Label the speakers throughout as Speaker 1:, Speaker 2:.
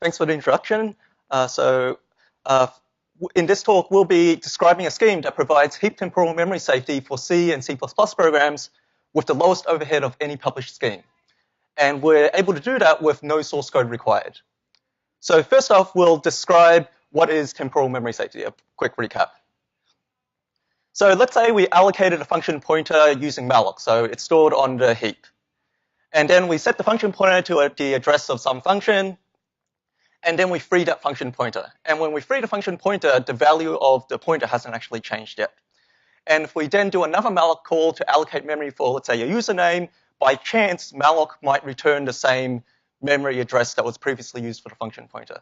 Speaker 1: Thanks for the introduction. Uh, in this talk, we'll be describing a scheme that provides heap temporal memory safety for C and C++ programs with the lowest overhead of any published scheme. And we're able to do that with no source code required. So first off, we'll describe what is temporal memory safety, a quick recap. So let's say we allocated a function pointer using malloc, so it's stored on the heap. And then we set the function pointer to the address of some function, and then we free that function pointer. And when we free the function pointer, the value of the pointer hasn't actually changed yet. And if we then do another malloc call to allocate memory for, let's say, a username, by chance, malloc might return the same memory address that was previously used for the function pointer.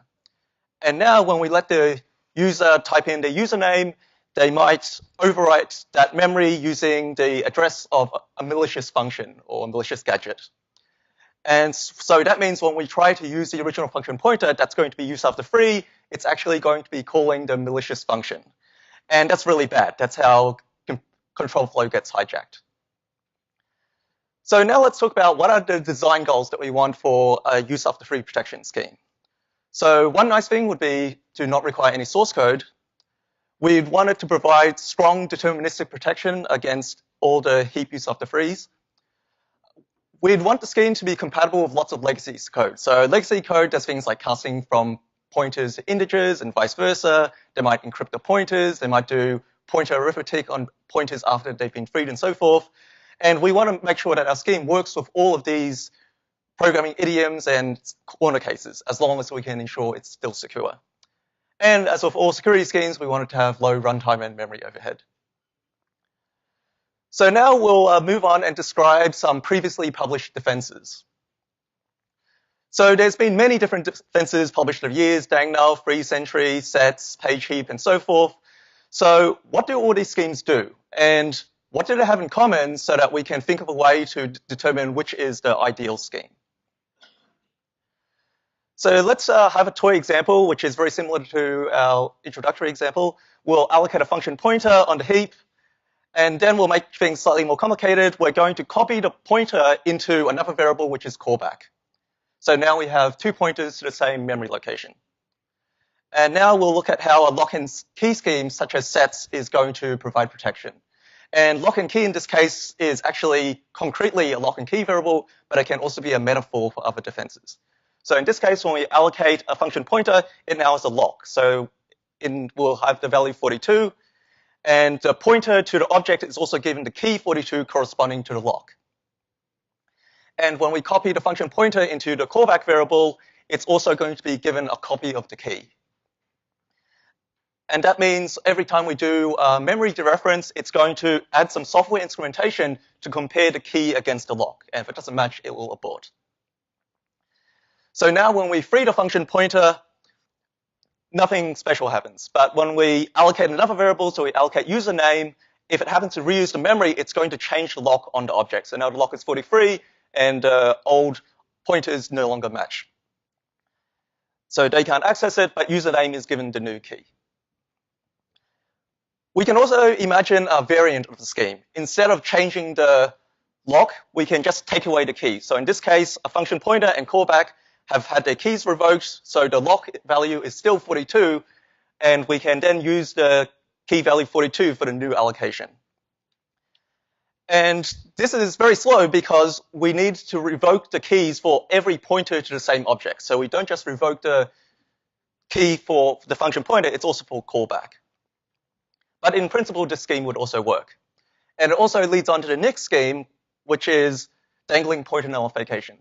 Speaker 1: And now when we let the user type in their username, they might overwrite that memory using the address of a malicious function or a malicious gadget. And so that means when we try to use the original function pointer that's going to be used after free, it's actually going to be calling the malicious function. And that's really bad. That's how control flow gets hijacked. So now let's talk about what are the design goals that we want for a use after free protection scheme. So one nice thing would be to not require any source code. We'd want it to provide strong deterministic protection against all the heap use after frees. We'd want the scheme to be compatible with lots of legacy code. So legacy code does things like casting from pointers to integers and vice versa. They might encrypt the pointers. They might do pointer arithmetic on pointers after they've been freed and so forth. And we want to make sure that our scheme works with all of these programming idioms and corner cases, as long as we can ensure it's still secure. And as with all security schemes, we want it to have low runtime and memory overhead. So now we'll move on and describe some previously published defenses. So there's been many different defenses published over years: DangNull, FreeSentry, CETS, PageHeap, and so forth. So what do all these schemes do? And what do they have in common so that we can think of a way to determine which is the ideal scheme? So let's have a toy example, which is very similar to our introductory example. We'll allocate a function pointer on the heap, and then we'll make things slightly more complicated. We're going to copy the pointer into another variable, which is callback. So now we have two pointers to the same memory location. And now we'll look at how a lock-in key scheme, such as sets, is going to provide protection. And lock-in key in this case is actually concretely a lock-in key variable, but it can also be a metaphor for other defenses. So in this case, when we allocate a function pointer, it now is a lock. So we'll have the value 42. And the pointer to the object is also given the key 42 corresponding to the lock. And when we copy the function pointer into the callback variable, it's also going to be given a copy of the key. And that means every time we do memory dereference, it's going to add some software instrumentation to compare the key against the lock. And if it doesn't match, it will abort. So now when we free the function pointer, nothing special happens. But when we allocate another variable, so we allocate username, if it happens to reuse the memory, it's going to change the lock on the object. So now the lock is 43, and old pointers no longer match. So they can't access it, but username is given the new key. We can also imagine a variant of the scheme. Instead of changing the lock, we can just take away the key. So in this case, a function pointer and callback have had their keys revoked, so the lock value is still 42, and we can then use the key value 42 for the new allocation. And this is very slow because we need to revoke the keys for every pointer to the same object. So we don't just revoke the key for the function pointer, it's also for callback. But in principle, this scheme would also work. And it also leads on to the next scheme, which is dangling pointer nullification.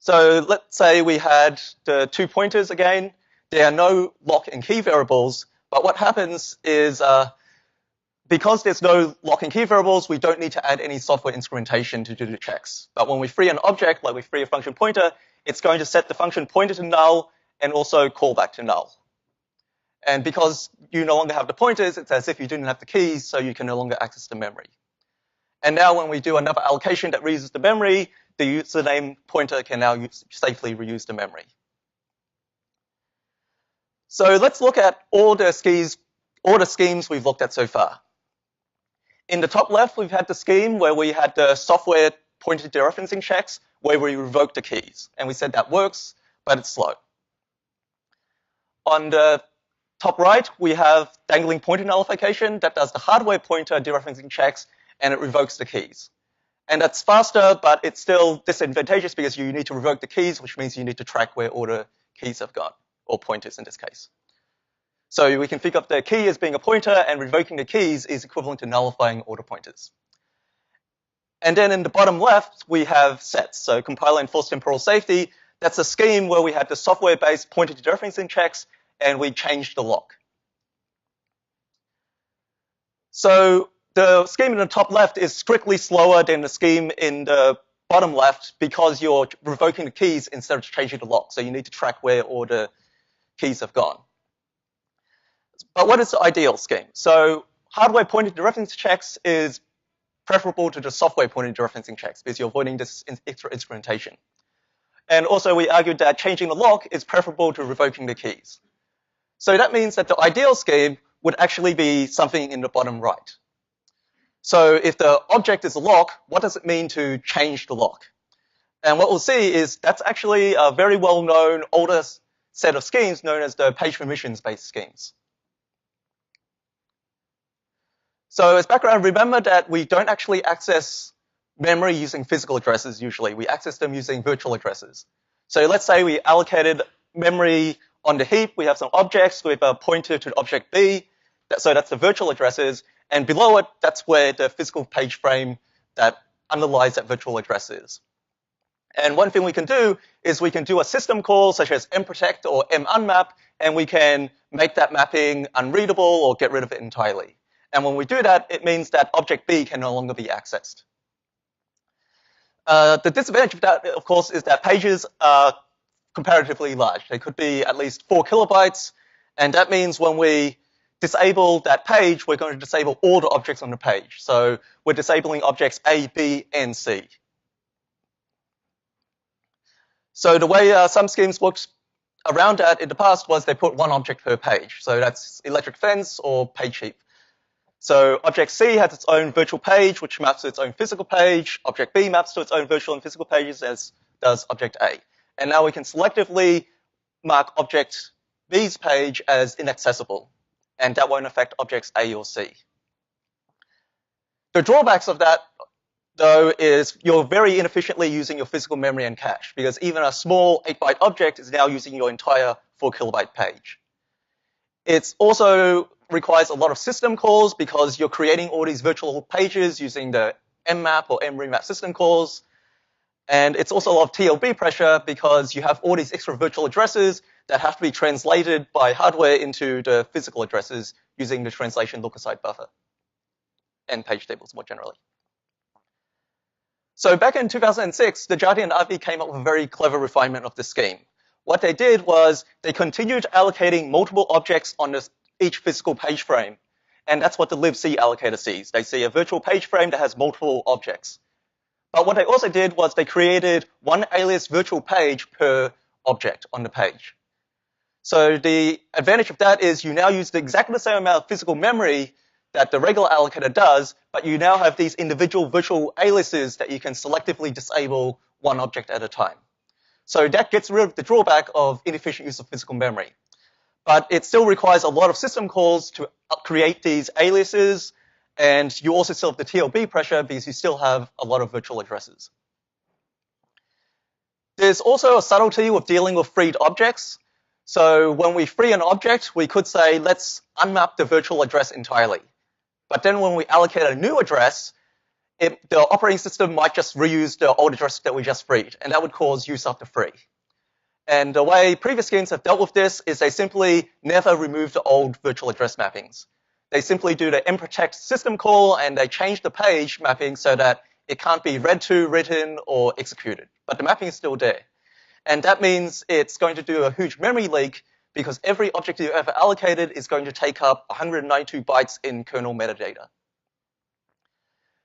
Speaker 1: So let's say we had the two pointers again. There are no lock and key variables, but what happens is because there's no lock and key variables, we don't need to add any software instrumentation to do the checks. But when we free an object, like we free a function pointer, it's going to set the function pointer to null and also call back to null. And because you no longer have the pointers, it's as if you didn't have the keys, so you can no longer access the memory. And now when we do another allocation that reuses the memory, the username pointer can now safely reuse the memory. So let's look at all the schemes we've looked at so far. In the top left, we've had the scheme where we had the software pointer dereferencing checks where we revoke the keys. And we said that works, but it's slow. On the top right, we have dangling pointer nullification that does the hardware pointer dereferencing checks, and it revokes the keys. And that's faster, but it's still disadvantageous because you need to revoke the keys, which means you need to track where all the keys have gone, or pointers in this case. So we can think of the key as being a pointer, and revoking the keys is equivalent to nullifying all the pointers. And then in the bottom left, we have CETS, so compiler enforced temporal safety. That's a scheme where we had the software-based pointer dereferencing checks, and we changed the lock. So the scheme in the top left is strictly slower than the scheme in the bottom left because you're revoking the keys instead of changing the lock. So you need to track where all the keys have gone. But what is the ideal scheme? So hardware pointer dereferencing checks is preferable to the software pointer dereferencing checks because you're avoiding this extra instrumentation. And also we argued that changing the lock is preferable to revoking the keys. So that means that the ideal scheme would actually be something in the bottom right. So if the object is a lock, what does it mean to change the lock? And what we'll see is that's actually a very well-known older set of schemes known as the page permissions-based schemes. So as background, remember that we don't actually access memory using physical addresses usually. We access them using virtual addresses. So let's say we allocated memory on the heap. We have some objects with a pointer to object B. So that's the virtual addresses. And below it, that's where the physical page frame that underlies that virtual address is. And one thing we can do is we can do a system call such as mprotect or munmap, and we can make that mapping unreadable or get rid of it entirely. And when we do that, it means that object B can no longer be accessed. The disadvantage of that, of course, is that pages are comparatively large. They could be at least 4 kilobytes, and that means when we disable that page, we're going to disable all the objects on the page. So we're disabling objects A, B, and C. So the way some schemes worked around that in the past was they put one object per page. So that's electric fence or page heap. So object C has its own virtual page, which maps to its own physical page. Object B maps to its own virtual and physical pages, as does object A. And now we can selectively mark object B's page as inaccessible, and that won't affect objects A or C. The drawbacks of that, though, is you're very inefficiently using your physical memory and cache, because even a small 8-byte object is now using your entire 4-kilobyte page. It also requires a lot of system calls because you're creating all these virtual pages using the mmap or mremap system calls. And it's also a lot of TLB pressure because you have all these extra virtual addresses that have to be translated by hardware into the physical addresses using the translation look-aside buffer and page tables more generally. So back in 2006, the Jati and Avi came up with a very clever refinement of this scheme. What they did was they continued allocating multiple objects on each physical page frame. And that's what the libc allocator sees. They see a virtual page frame that has multiple objects. But what they also did was they created one alias virtual page per object on the page. So the advantage of that is you now use exactly the same amount of physical memory that the regular allocator does, but you now have these individual virtual aliases that you can selectively disable one object at a time. So that gets rid of the drawback of inefficient use of physical memory. But it still requires a lot of system calls to create these aliases, and you also still have the TLB pressure because you still have a lot of virtual addresses. There's also a subtlety with dealing with freed objects. So when we free an object, we could say, let's unmap the virtual address entirely. But then when we allocate a new address, the operating system might just reuse the old address that we just freed, and that would cause use after free. And the way previous schemes have dealt with this is they simply never remove the old virtual address mappings. They simply do the mprotect system call, and they change the page mapping so that it can't be read to, written, or executed. But the mapping is still there. And that means it's going to do a huge memory leak because every object you ever allocated is going to take up 192 bytes in kernel metadata.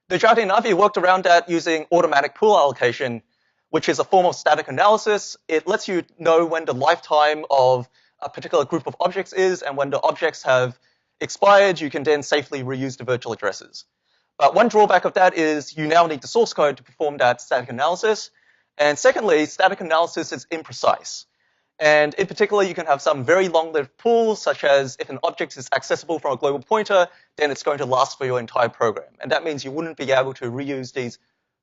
Speaker 1: The Jati and Avi worked around that using automatic pool allocation, which is a form of static analysis. It lets you know when the lifetime of a particular group of objects is, and when the objects have expired, you can then safely reuse the virtual addresses. But one drawback of that is you now need the source code to perform that static analysis. And secondly, static analysis is imprecise. And in particular, you can have some very long-lived pools, such as if an object is accessible from a global pointer, then it's going to last for your entire program. And that means you wouldn't be able to reuse these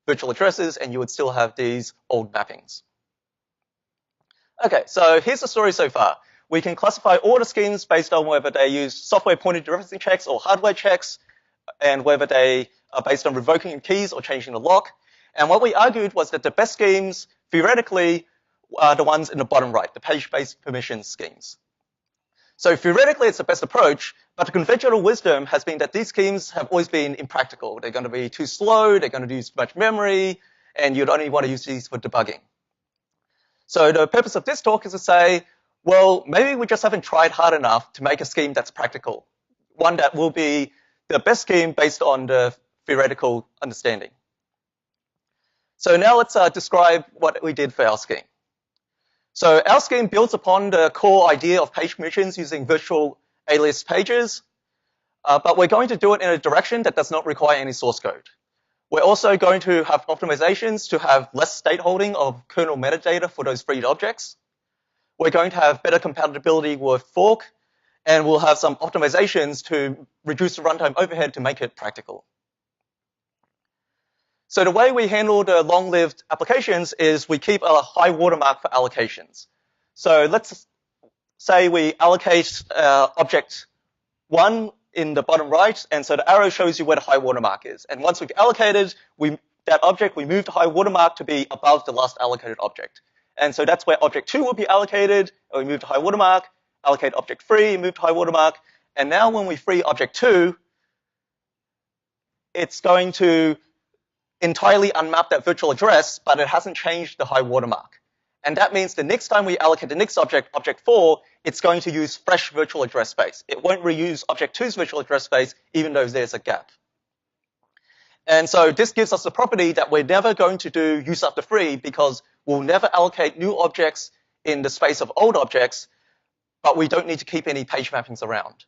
Speaker 1: virtual addresses, and you would still have these old mappings. Okay, so here's the story so far. We can classify order schemes based on whether they use software-pointed dereferencing checks or hardware checks, and whether they are based on revoking keys or changing the lock. And what we argued was that the best schemes, theoretically, are the ones in the bottom right, the page-based permission schemes. So theoretically, it's the best approach, but the conventional wisdom has been that these schemes have always been impractical. They're going to be too slow, they're going to use too much memory, and you'd only want to use these for debugging. So the purpose of this talk is to say, well, maybe we just haven't tried hard enough to make a scheme that's practical, one that will be the best scheme based on the theoretical understanding. So now let's describe what we did for our scheme. So our scheme builds upon the core idea of page permissions using virtual alias pages, but we're going to do it in a direction that does not require any source code. We're also going to have optimizations to have less state holding of kernel metadata for those freed objects. We're going to have better compatibility with fork, and we'll have some optimizations to reduce the runtime overhead to make it practical. So the way we handle the long-lived applications is we keep a high watermark for allocations. So let's say we allocate object 1 in the bottom right, and so the arrow shows you where the high watermark is. And once we've allocated that object, we move the high watermark to be above the last allocated object. And so that's where object 2 will be allocated, and we move the high watermark, allocate object 3, move the high watermark, and now when we free object 2, it's going to entirely unmap that virtual address, but it hasn't changed the high watermark. And that means the next time we allocate the next object, object 4, it's going to use fresh virtual address space. It won't reuse object 2's virtual address space, even though there's a gap. And so this gives us the property that we're never going to do use after free, because we'll never allocate new objects in the space of old objects, but we don't need to keep any page mappings around.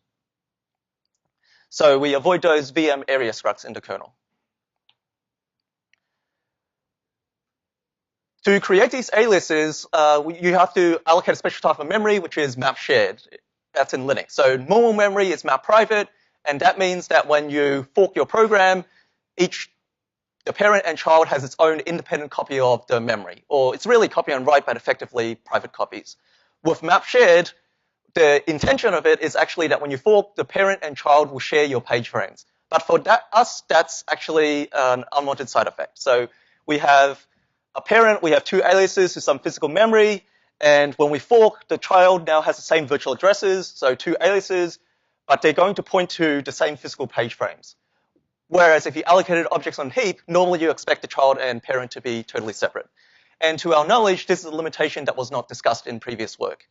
Speaker 1: So we avoid those VM area structs in the kernel. To create these aliases, you have to allocate a special type of memory, which is map shared. That's in Linux. So normal memory is map private, and that means that when you fork your program, the parent and child has its own independent copy of the memory. Or it's really copy and write, but effectively private copies. With map shared, the intention of it is actually that when you fork, the parent and child will share your page frames. But for us, that's actually an unwanted side effect. So we have a parent, we have 2 aliases with some physical memory, and when we fork, the child now has the same virtual addresses, so 2 aliases, but they're going to point to the same physical page frames. Whereas if you allocated objects on heap, normally you expect the child and parent to be totally separate. And to our knowledge, this is a limitation that was not discussed in previous work.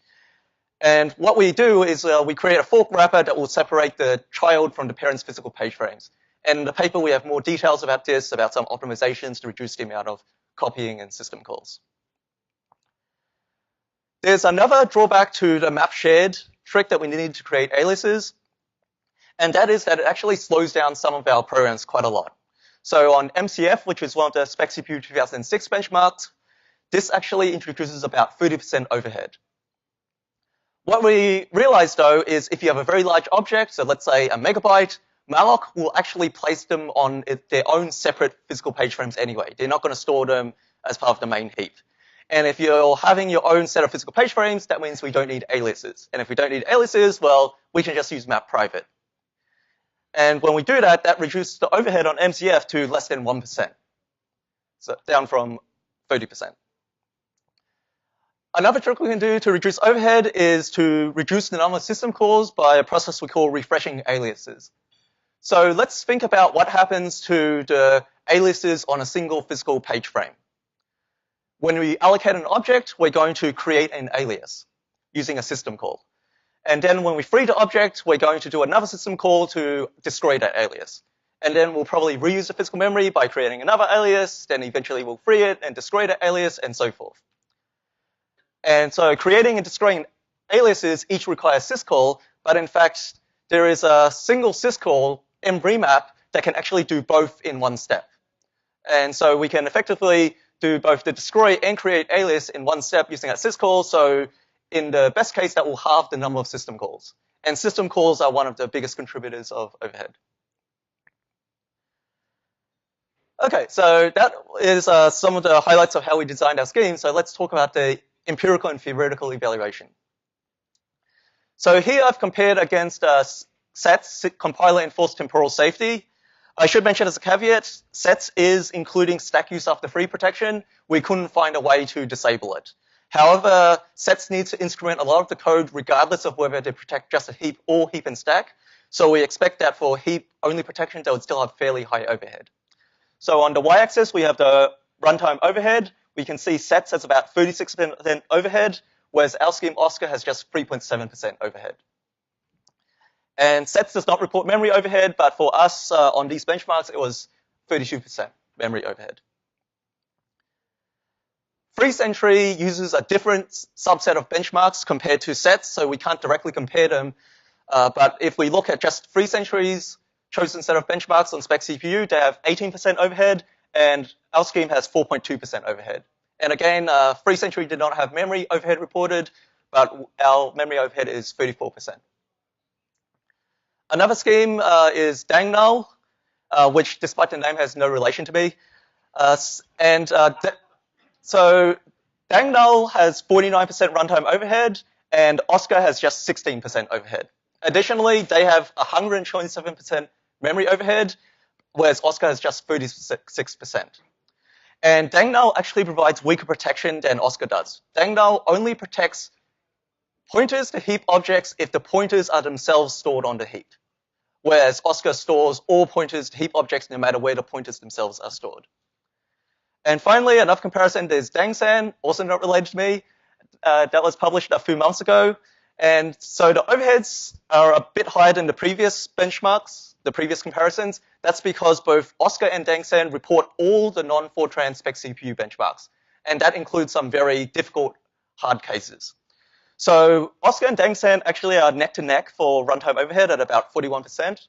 Speaker 1: And what we do is we create a fork wrapper that will separate the child from the parent's physical page frames. And in the paper, we have more details about this, about some optimizations to reduce the amount of copying and system calls. There's another drawback to the map shared trick that we need to create aliases, and that is that it actually slows down some of our programs quite a lot. So on MCF, which is one of the Spec CPU 2006 benchmarks, this actually introduces about 30% overhead. What we realized, though, is if you have a very large object, so let's say a megabyte, malloc will actually place them on their own separate physical page frames anyway. They're not going to store them as part of the main heap. And if you're having your own set of physical page frames, that means we don't need aliases. And if we don't need aliases, well, we can just use map private. And when we do that, that reduces the overhead on MCF to less than 1%. So down from 30%. Another trick we can do to reduce overhead is to reduce the number of system calls by a process we call refreshing aliases. So let's think about what happens to the aliases on a single physical page frame. When we allocate an object, we're going to create an alias using a system call. And then when we free the object, we're going to do another system call to destroy that alias. And then we'll probably reuse the physical memory by creating another alias, then eventually we'll free it and destroy that alias, and so forth. And so creating and destroying aliases each require syscall, but in fact, there is a single syscall mremap that can actually do both in one step. And so we can effectively do both the destroy and create alias in one step using that syscall. So in the best case, that will halve the number of system calls. And system calls are one of the biggest contributors of overhead. Okay, so that is some of the highlights of how we designed our scheme. So let's talk about the empirical and theoretical evaluation. So here I've compared against CETS, compiler enforced temporal safety. I should mention as a caveat, CETS is including stack use after free protection. We couldn't find a way to disable it. However, CETS needs to instrument a lot of the code regardless of whether they protect just a heap or heap and stack. So we expect that for heap-only protection, they would still have fairly high overhead. So on the y-axis, we have the runtime overhead. We can see CETS has about 36% overhead, whereas our scheme OSCAR has just 3.7% overhead. And CETS does not report memory overhead, but for us on these benchmarks, it was 32% memory overhead. FreeSentry uses a different subset of benchmarks compared to CETS, so we can't directly compare them. But if we look at just FreeSentry's chosen set of benchmarks on spec CPU, they have 18% overhead, and our scheme has 4.2% overhead. And again, FreeSentry did not have memory overhead reported, but our memory overhead is 34%. Another scheme is DangNull, which despite the name has no relation to me. So DangNull has 49% runtime overhead, and OSCAR has just 16% overhead. Additionally, they have 127% memory overhead, whereas OSCAR has just 36%. And DangNull actually provides weaker protection than OSCAR does. DangNull only protects pointers to heap objects if the pointers are themselves stored on the heap, whereas OSCAR stores all pointers to heap objects no matter where the pointers themselves are stored. And finally, another comparison is DangSan, also not related to me. That was published a few months ago. And so the overheads are a bit higher than the previous benchmarks, the previous comparisons. That's because both OSCAR and DangSan report all the non-Fortran spec CPU benchmarks. And that includes some very difficult hard cases. So OSCAR and DangSan actually are neck to neck for runtime overhead at about 41%.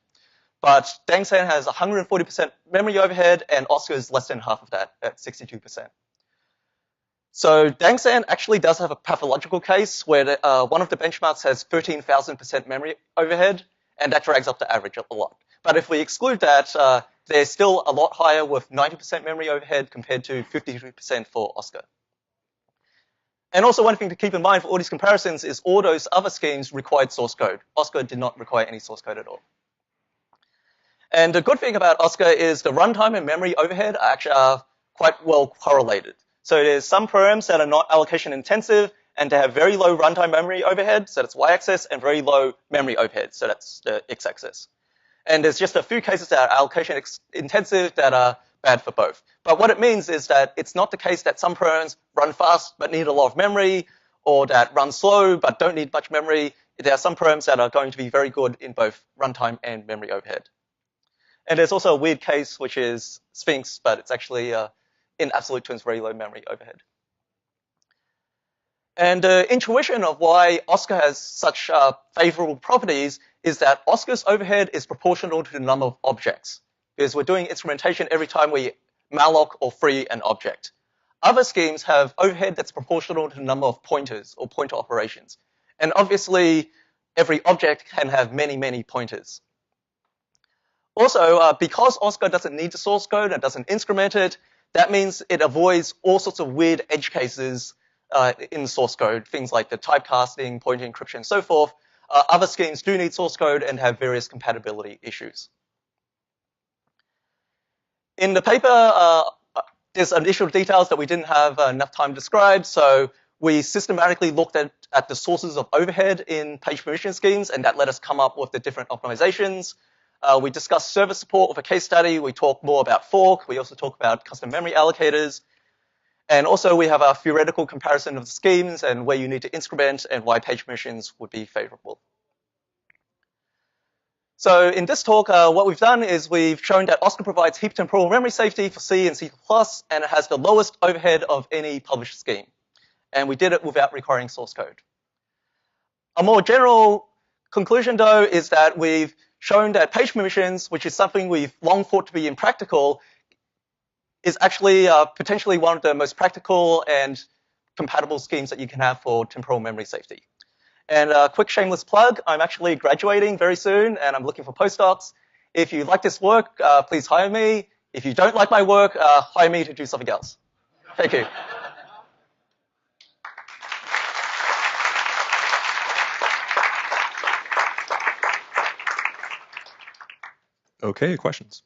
Speaker 1: But DangSan has 140% memory overhead, and OSCAR is less than half of that at 62%. So DangSan actually does have a pathological case where one of the benchmarks has 13,000% memory overhead, and that drags up the average a lot. But if we exclude that, they're still a lot higher with 90% memory overhead compared to 53% for OSCAR. And also one thing to keep in mind for all these comparisons is all those other schemes required source code. OSCAR did not require any source code at all. And the good thing about OSCAR is the runtime and memory overhead are actually quite well correlated. So there's some programs that are not allocation intensive and they have very low runtime memory overhead, so that's y-axis, and very low memory overhead, so that's the x-axis. And there's just a few cases that are allocation intensive that are bad for both. But what it means is that it's not the case that some programs run fast but need a lot of memory, or that run slow but don't need much memory. There are some programs that are going to be very good in both runtime and memory overhead. And there's also a weird case, which is Sphinx, but it's actually, in absolute terms, very low memory overhead. And the intuition of why OSCAR has such favorable properties is that OSCAR's overhead is proportional to the number of objects, because we're doing instrumentation every time we malloc or free an object. Other schemes have overhead that's proportional to the number of pointers or pointer operations. And obviously, every object can have many, many pointers. Also, because OSCAR doesn't need the source code and doesn't increment it, that means it avoids all sorts of weird edge cases in the source code, things like the typecasting, pointer encryption, and so forth. Other schemes do need source code and have various compatibility issues. In the paper, there's additional details that we didn't have enough time to describe, so we systematically looked at the sources of overhead in page permission schemes, and that let us come up with the different optimizations. We discussed server support with a case study. We talked more about fork. We also talk about custom memory allocators. And also we have a theoretical comparison of the schemes and where you need to increment and why page permissions would be favorable. So in this talk, what we've done is we've shown that OSCAR provides heap temporal memory safety for C and C++, and it has the lowest overhead of any published scheme. And we did it without requiring source code. A more general conclusion, though, is that we've shown that page permissions, which is something we've long thought to be impractical, is actually potentially one of the most practical and compatible schemes that you can have for temporal memory safety. And a quick shameless plug, I'm actually graduating very soon, and I'm looking for postdocs. If you like this work, please hire me. If you don't like my work, hire me to do something else. Thank you.
Speaker 2: Okay, questions?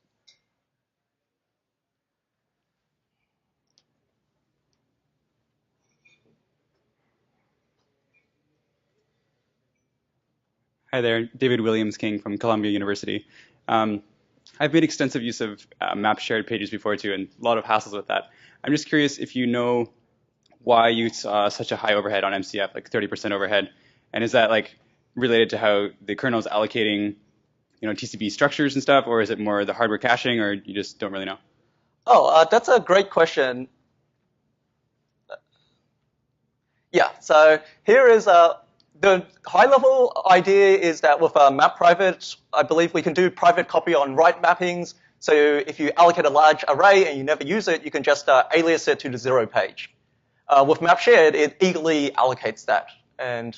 Speaker 3: Hi there, David Williams King from Columbia University. I've made extensive use of map shared pages before too, and a lot of hassles with that. I'm just curious if you know why you saw such a high overhead on MCF, like 30% overhead, and is that like related to how the kernel is allocating, TCP structures and stuff, or is it more the hardware caching, or you just don't really know?
Speaker 1: Oh, that's a great question. Yeah, so here is the high-level idea is that with map private, I believe we can do private copy on write mappings. So if you allocate a large array and you never use it, you can just alias it to the 0 page. With map shared, it eagerly allocates that. And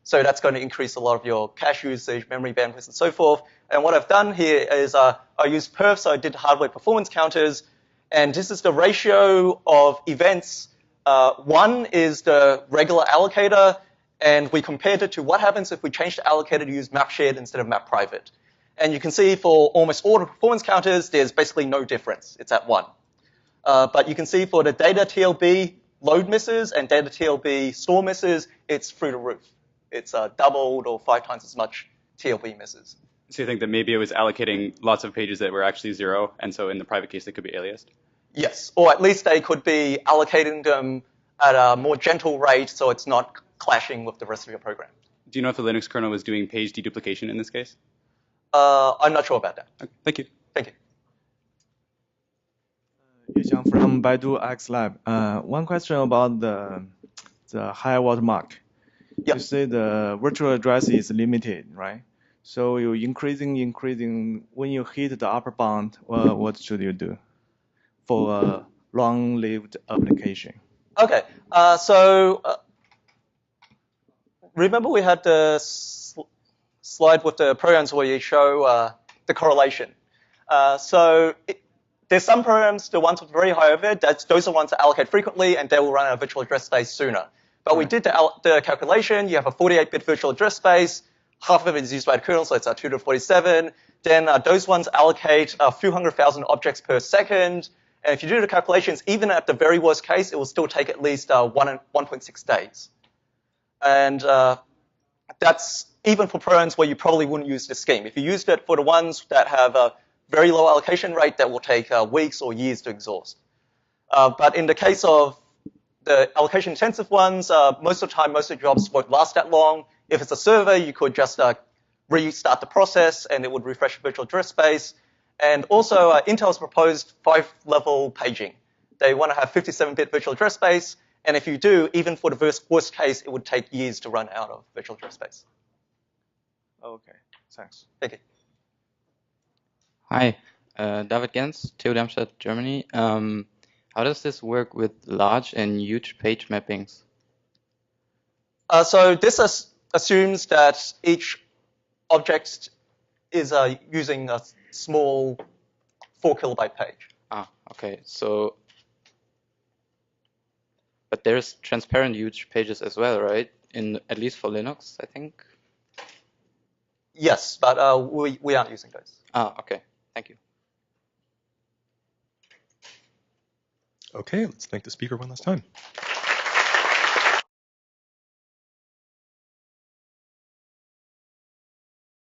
Speaker 1: so that's going to increase a lot of your cache usage, memory bandwidth, and so forth. And what I've done here is I used perf, so I did hardware performance counters. And this is the ratio of events. 1 is the regular allocator, and we compared it to what happens if we change the allocator to use map shared instead of map private. And you can see for almost all the performance counters, there's basically no difference. It's at 1. But you can see for the data TLB load misses and data TLB store misses, it's through the roof. It's doubled or 5 times as much TLB misses.
Speaker 3: So you think that maybe it was allocating lots of pages that were actually 0, and so in the private case, they could be aliased?
Speaker 1: Yes, or at least they could be allocating them at a more gentle rate so it's not clashing with the rest of your program.
Speaker 3: Do you know if the Linux kernel was doing page deduplication in this case?
Speaker 1: I'm not sure about that.
Speaker 3: Okay, thank you.
Speaker 1: Thank you.
Speaker 4: Yuxiang from Baidu X Lab. One question about the high watermark.
Speaker 1: Yep.
Speaker 4: You say the virtual address is limited, right? So you're increasing. When you hit the upper bound, what should you do for a long-lived application?
Speaker 1: Okay. So remember we had the slide with the programs where you show the correlation. There's some programs, the ones with very high overhead, those are the ones that allocate frequently, and they will run out of virtual address space sooner. But we did the calculation. You have a 48-bit virtual address space. Half of it is used by the kernel, so it's 2 to 47. Then those ones allocate a few 100,000 objects per second. And if you do the calculations, even at the very worst case, it will still take at least 1.6 days. And that's even for programs where you probably wouldn't use this scheme. If you used it for the ones that have a very low allocation rate, that will take weeks or years to exhaust. But in the case of the allocation-intensive ones, most of the time, most of the jobs won't last that long. If it's a server, you could just restart the process, and it would refresh the virtual address space. And also, Intel's proposed 5-level paging. They want to have 57-bit virtual address space. And if you do, even for the worst case, it would take years to run out of virtual address space.
Speaker 4: Okay, thanks.
Speaker 1: Thank you.
Speaker 5: Hi, David Gens, TU Darmstadt, Germany. How does this work with large and huge page mappings?
Speaker 1: So this assumes that each object is using a small 4 kilobyte page.
Speaker 5: Ah, okay. So, but there's transparent huge pages as well, right? At least for Linux, I think.
Speaker 1: Yes, but we aren't using those.
Speaker 5: Ah, okay. Thank you.
Speaker 2: Okay, let's thank the speaker one last time.